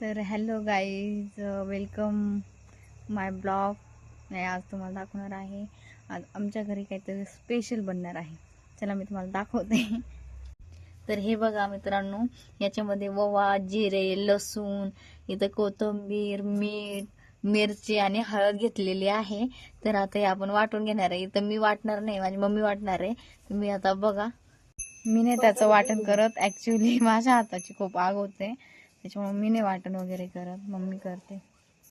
तर hello guys, welcome माय blog. मी आज तुम्हाला दाखवणार आहे. आज आमच्या घरी काहीतरी स्पेशल बनणार आहे. चला मी तुम्हाला दाखवते. तर हे बघा मित्रांनो, याच्यामध्ये ओवा, जिरे, लसूण, इथं कोथिंबीर, मीठ, मिरची आणि हळद घेतलेली आहे. तर आता हे आपण वाटून घेणार आहे. इथं मी वाटणार नाही, माझी मम्मी वाटणार आहे. तुम्ही आता बघा, मी नाही त्याचं वाटण करत. ऍक्च्युली माझ्या हाताची खूप आग होते, त्याच्यामुळे मी नाही वाटण वगैरे करत, मम्मी करते.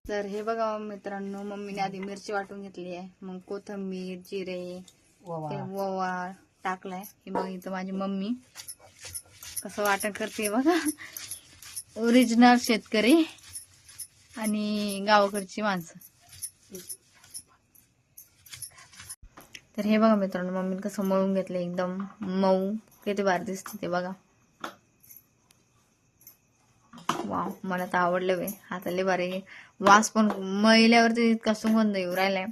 तर हे बघा मित्रांनो, मम्मीने आधी मिरची वाटून घेतली आहे, मग कोथिंबीर, जिरे, ओवा टाकलाय. हे बघा इथं माझी मम्मी कसं वाटण करते बघा. ओरिजिनल शेतकरी आणि गावाकडची माणसं. तर हे बघा मित्रांनो, मम्मीने कसं मळून घेतलं, एकदम मऊ. किती भारी दिसते ते बघा. वाव, मला तर आवडलं बे. हाताले भारी वास पण, मळल्यावरती इतका सुगंध येऊ राहिलाय,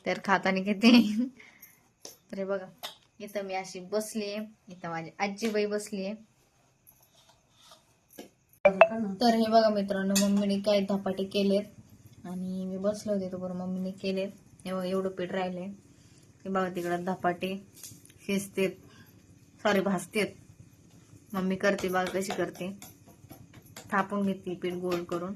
तर खाताना किती. तर हे बघा, इथं मी अशी बसलीये, इथं माझी आजीबाई बसलीये. तर हे बघा मित्रांनो, मम्मीने काय धपाटे केलेत आणि मी बसले होते तोपर्यंत मम्मीने केलेत. हे बघा एवढं पीठ राहिलंय. हे बघा तिकडं धपाटे शिजतेत, सॉरी भाजतेत. मम्मी करते बघा कशी करते. थापून घेतली पीठ गोल करून.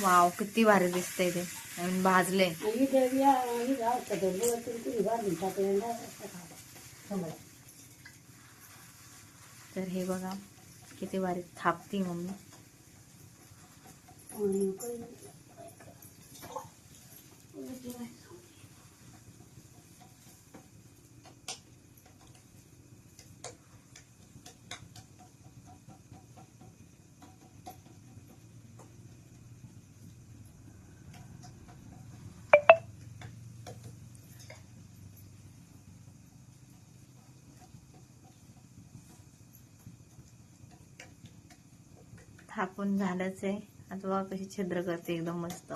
वाव, किती भारी दिसतंय ते. आणि भाजले. तर हे बघा किती भारी थापती मम्मी. थापून झालंच आहे. आता बघा कशी छिद्र करते, एकदम मस्त.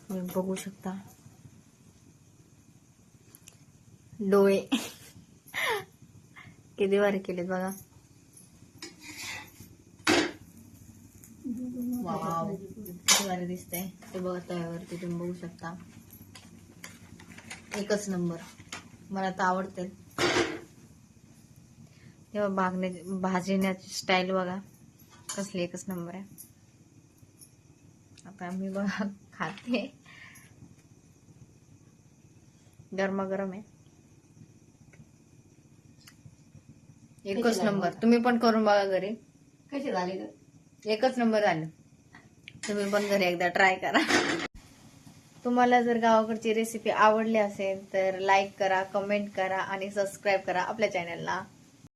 तुम्ही बघू शकता डोळे किती भारी केलेत बघा. वाव, किती भारी दिसतंय ते बघा. तव्यावरती तुम्ही बघू शकता, एकच नंबर. मला तर आवडते. तेव्हा भाजण्याची स्टाईल बघा कसली एकच नंबर आहे. आता मी बघा खाते, गरमागरम आहे, एकच नंबर. तुम्ही पण करून बघा घरी. कसे झाले? एकच नंबर झाले. तुम्ही पण घरी एकदा ट्राय करा. तुम्हाला जर गावाकडची रेसिपी आवडली असेल तर लाईक करा, कमेंट करा आणि सबस्क्राईब करा आपल्या चॅनलला.